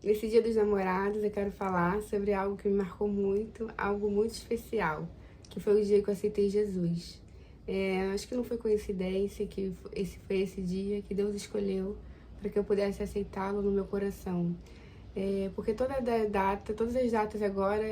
Nesse Dia dos Namorados, eu quero falar sobre algo que me marcou muito, algo muito especial, que foi o dia que eu aceitei Jesus. Acho que não foi coincidência que esse foi esse dia que Deus escolheu para que eu pudesse aceitá-lo no meu coração. Porque todas as datas agora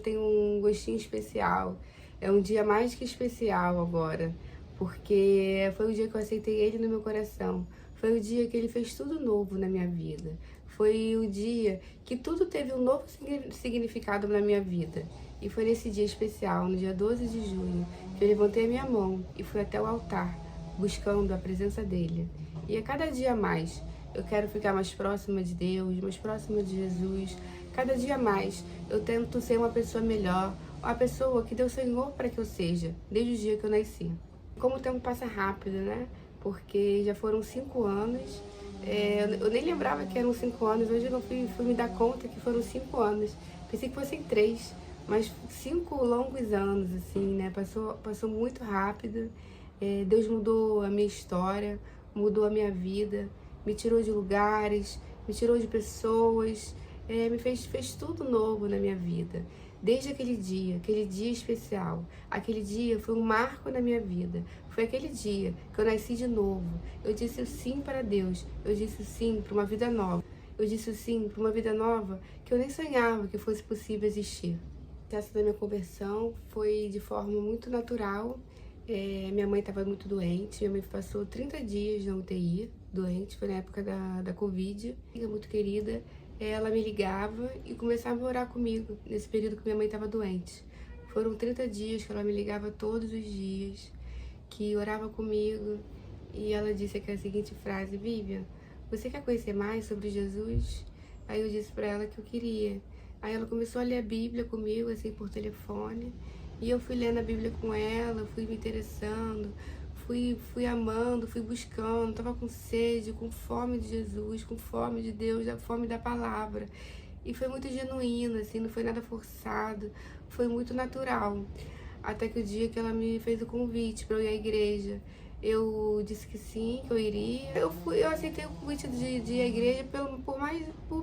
tem um gostinho especial. É um dia mais que especial agora, porque foi o dia que eu aceitei Ele no meu coração. Foi o dia que Ele fez tudo novo na minha vida. Foi o dia que tudo teve um novo significado na minha vida. E foi nesse dia especial, no dia 12 de junho, que eu levantei a minha mão e fui até o altar, buscando a presença dele. E a cada dia mais, eu quero ficar mais próxima de Deus, mais próxima de Jesus. Cada dia mais, eu tento ser uma pessoa melhor, a pessoa que Deus sonhou para que eu seja, desde o dia que eu nasci. Como o tempo passa rápido, né? Porque já foram 5 anos. Eu nem lembrava que eram 5 anos. Hoje eu fui me dar conta que foram 5 anos. Pensei que fossem 3, mas 5 longos anos, assim, né? Passou muito rápido. Deus mudou a minha história, mudou a minha vida, me tirou de lugares, me tirou de pessoas, fez tudo novo na minha vida. Desde aquele dia especial, aquele dia foi um marco na minha vida. Foi aquele dia que eu nasci de novo. Eu disse o sim para Deus, eu disse o sim para uma vida nova. Eu disse o sim para uma vida nova que eu nem sonhava que fosse possível existir. O processo da minha conversão foi de forma muito natural. Minha mãe estava muito doente, minha mãe passou 30 dias na UTI, doente, foi na época da Covid. Amiga muito querida, ela me ligava e começava a orar comigo, nesse período que minha mãe estava doente. Foram 30 dias que ela me ligava todos os dias, que orava comigo, e ela disse aquela seguinte frase: Vivian, você quer conhecer mais sobre Jesus? Aí eu disse para ela que eu queria. Aí ela começou a ler a Bíblia comigo, assim, por telefone. E eu fui lendo a Bíblia com ela, fui me interessando, fui amando, fui buscando, tava com sede, com fome de Jesus, com fome de Deus, da fome da palavra. E foi muito genuíno, assim, não foi nada forçado, foi muito natural. Até que o dia que ela me fez o convite para eu ir à igreja, eu disse que sim, que eu iria. Eu aceitei o convite de ir à igreja por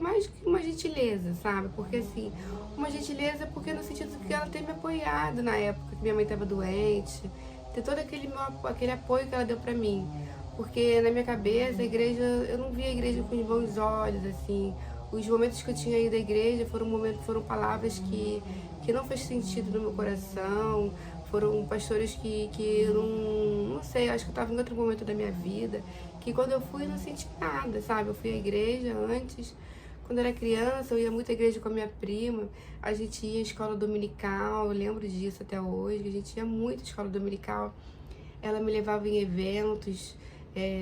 mais que uma gentileza, sabe? Porque assim, uma gentileza porque no sentido que ela ter me apoiado na época que minha mãe estava doente, ter todo aquele apoio que ela deu pra mim. Porque na minha cabeça, a igreja, eu não via a igreja com os bons olhos, assim. Os momentos que eu tinha ido à igreja foram palavras que não fez sentido no meu coração, foram pastores que eu não sei, acho que eu estava em outro momento da minha vida, que quando eu fui eu não senti nada, sabe? Eu fui à igreja antes, quando eu era criança, eu ia muito à igreja com a minha prima, a gente ia à escola dominical, eu lembro disso até hoje, a gente ia muito à escola dominical, ela me levava em eventos,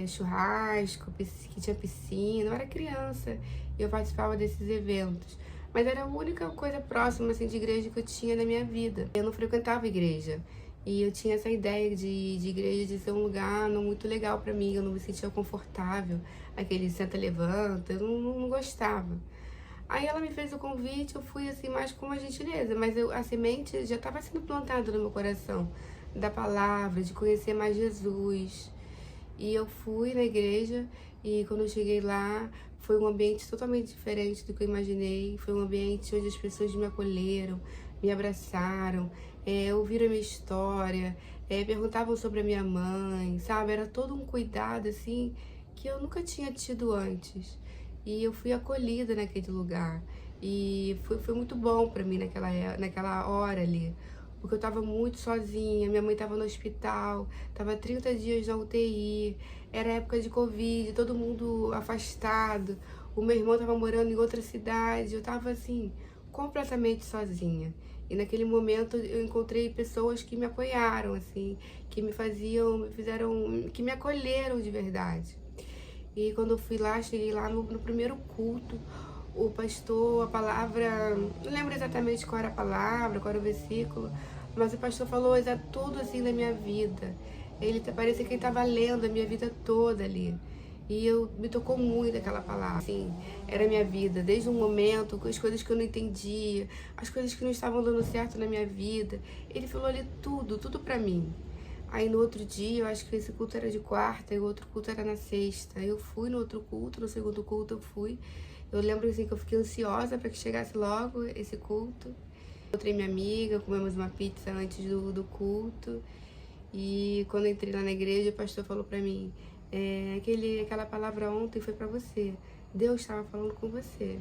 churrasco, que tinha piscina, eu era criança e eu participava desses eventos. Mas era a única coisa próxima assim, de igreja que eu tinha na minha vida. Eu não frequentava igreja. E eu tinha essa ideia de igreja de ser um lugar não muito legal pra mim. Eu não me sentia confortável. Aquele senta-levanta, eu não gostava. Aí ela me fez o convite, eu fui assim mais com uma gentileza. Mas a semente já estava sendo plantada no meu coração. Da palavra, de conhecer mais Jesus. E eu fui na igreja e quando eu cheguei lá, foi um ambiente totalmente diferente do que eu imaginei. Foi um ambiente onde as pessoas me acolheram, me abraçaram, ouviram a minha história, perguntavam sobre a minha mãe, sabe? Era todo um cuidado, assim, que eu nunca tinha tido antes. E eu fui acolhida naquele lugar. E foi muito bom pra mim naquela hora ali, porque eu tava muito sozinha, minha mãe tava no hospital, tava 30 dias na UTI, era época de Covid, todo mundo afastado, o meu irmão tava morando em outra cidade, eu tava assim, completamente sozinha. E naquele momento eu encontrei pessoas que me apoiaram, assim, que me acolheram de verdade. E quando eu fui lá, cheguei lá no primeiro culto, o pastor, a palavra, não lembro exatamente qual era a palavra, qual era o versículo, mas o pastor falou tudo assim da minha vida. Parecia que ele estava lendo a minha vida toda ali. E me tocou muito aquela palavra. Assim, era a minha vida, desde um momento, com as coisas que eu não entendia, as coisas que não estavam dando certo na minha vida. Ele falou ali tudo pra mim. Aí no outro dia, eu acho que esse culto era de quarta e o outro culto era na sexta. Eu fui no outro culto, no segundo culto eu fui. Eu lembro assim que eu fiquei ansiosa para que chegasse logo esse culto. Encontrei minha amiga, comemos uma pizza antes do culto. E quando eu entrei lá na igreja, o pastor falou para mim, aquela palavra ontem foi para você. Deus estava falando com você.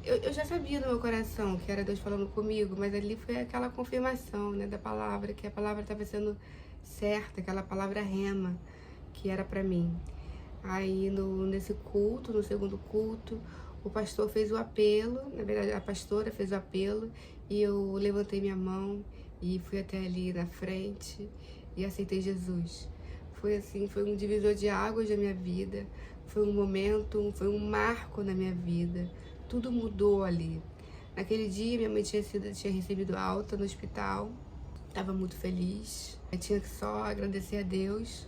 Eu já sabia no meu coração que era Deus falando comigo, mas ali foi aquela confirmação, né, da palavra, que a palavra estava sendo certa, aquela palavra rema, que era para mim. Aí nesse culto, no segundo culto, o pastor fez o apelo, na verdade a pastora fez o apelo, e eu levantei minha mão e fui até ali na frente e aceitei Jesus. Foi assim, foi um divisor de águas da minha vida, foi um momento, foi um marco na minha vida. Tudo mudou ali. Naquele dia minha mãe tinha recebido alta no hospital, estava muito feliz. Eu tinha que só agradecer a Deus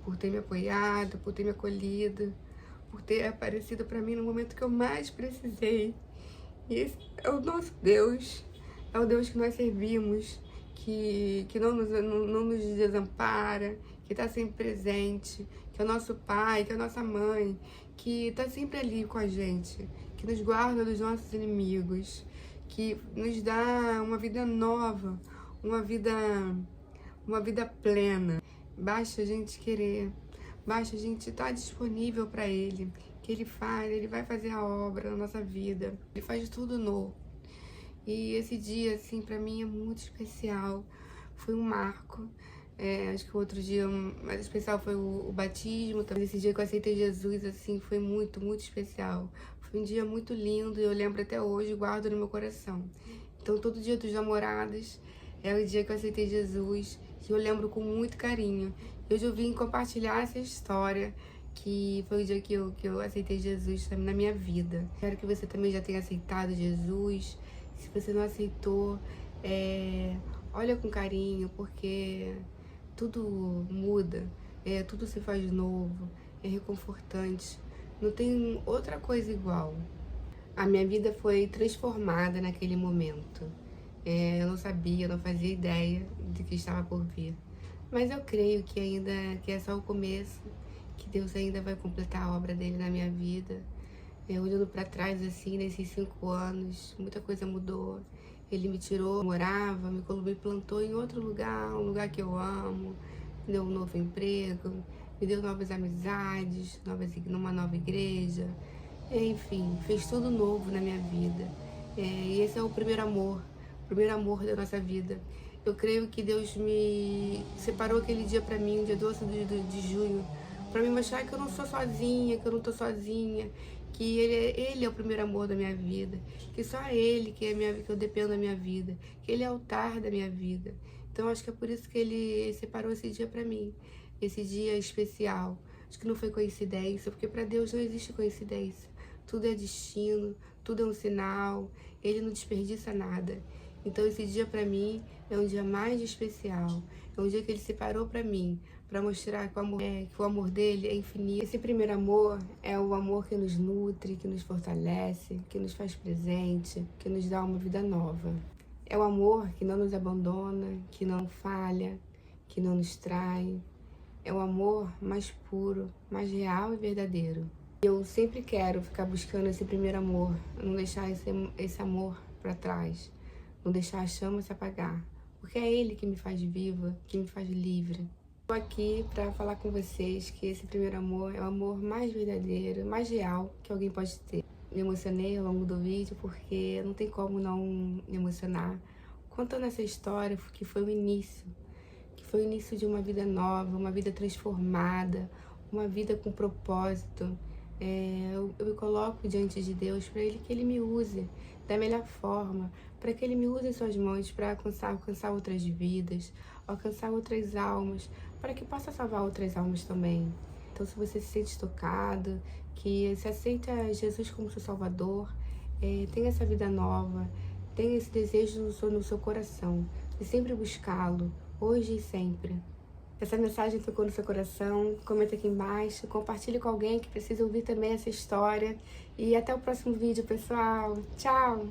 por ter me apoiado, por ter me acolhido, por ter aparecido para mim no momento que eu mais precisei. E esse é o nosso Deus, é o Deus que nós servimos, que não nos desampara, que está sempre presente, que é o nosso Pai, que é a nossa Mãe, que está sempre ali com a gente, que nos guarda dos nossos inimigos, que nos dá uma vida nova, uma vida plena. Basta a gente querer, basta a gente estar disponível para Ele, que Ele vai fazer a obra na nossa vida, Ele faz tudo novo. E esse dia, assim, para mim é muito especial, foi um marco. Acho que o outro dia mais especial foi o batismo, também esse dia que eu aceitei Jesus, assim, foi muito, muito especial. Foi um dia muito lindo e eu lembro até hoje, guardo no meu coração. Então todo dia dos namorados é o dia que eu aceitei Jesus, que eu lembro com muito carinho. Hoje eu vim compartilhar essa história, que foi o dia que eu aceitei Jesus na minha vida. Quero que você também já tenha aceitado Jesus. Se você não aceitou, olha com carinho, porque tudo muda, tudo se faz novo, é reconfortante. Não tem outra coisa igual. A minha vida foi transformada naquele momento. Eu não sabia, não fazia ideia de que estava por vir. Mas eu creio que é só o começo, que Deus ainda vai completar a obra dele na minha vida. Olhando para trás, assim, nesses 5 anos, muita coisa mudou. Ele me tirou, morava, me plantou em outro lugar, um lugar que eu amo, me deu um novo emprego, me deu novas amizades, numa nova igreja. Enfim, fez tudo novo na minha vida. E esse é o primeiro amor da nossa vida. Eu creio que Deus me separou aquele dia para mim, dia 12 de junho, para me mostrar que eu não sou sozinha, que eu não tô sozinha, que ele é o primeiro amor da minha vida, que só Ele que eu dependo da minha vida, que Ele é o altar da minha vida. Então acho que é por isso que Ele separou esse dia para mim, esse dia especial. Acho que não foi coincidência, porque para Deus não existe coincidência. Tudo é destino, tudo é um sinal, Ele não desperdiça nada. Então esse dia para mim é um dia mais especial, é um dia que Ele separou para mim, para mostrar que o amor dele é infinito. Esse primeiro amor é o amor que nos nutre, que nos fortalece, que nos faz presente, que nos dá uma vida nova. É o amor que não nos abandona, que não falha, que não nos trai. É o amor mais puro, mais real e verdadeiro. Eu sempre quero ficar buscando esse primeiro amor, não deixar esse amor para trás, não deixar a chama se apagar, porque é Ele que me faz viva, que me faz livre. Estou aqui para falar com vocês que esse primeiro amor é o amor mais verdadeiro, mais real que alguém pode ter. Me emocionei ao longo do vídeo porque não tem como não me emocionar contando essa história, que foi o início de uma vida nova, uma vida transformada, uma vida com propósito. Eu me coloco diante de Deus para que Ele me use da melhor forma, para que Ele me use em suas mãos para alcançar outras vidas, alcançar outras almas, para que possa salvar outras almas também. Então, se você se sente tocado, que se aceita Jesus como seu Salvador, tenha essa vida nova, tenha esse desejo no seu coração, de sempre buscá-lo, hoje e sempre. Essa mensagem tocou no seu coração, comenta aqui embaixo, compartilhe com alguém que precisa ouvir também essa história. E até o próximo vídeo, pessoal. Tchau!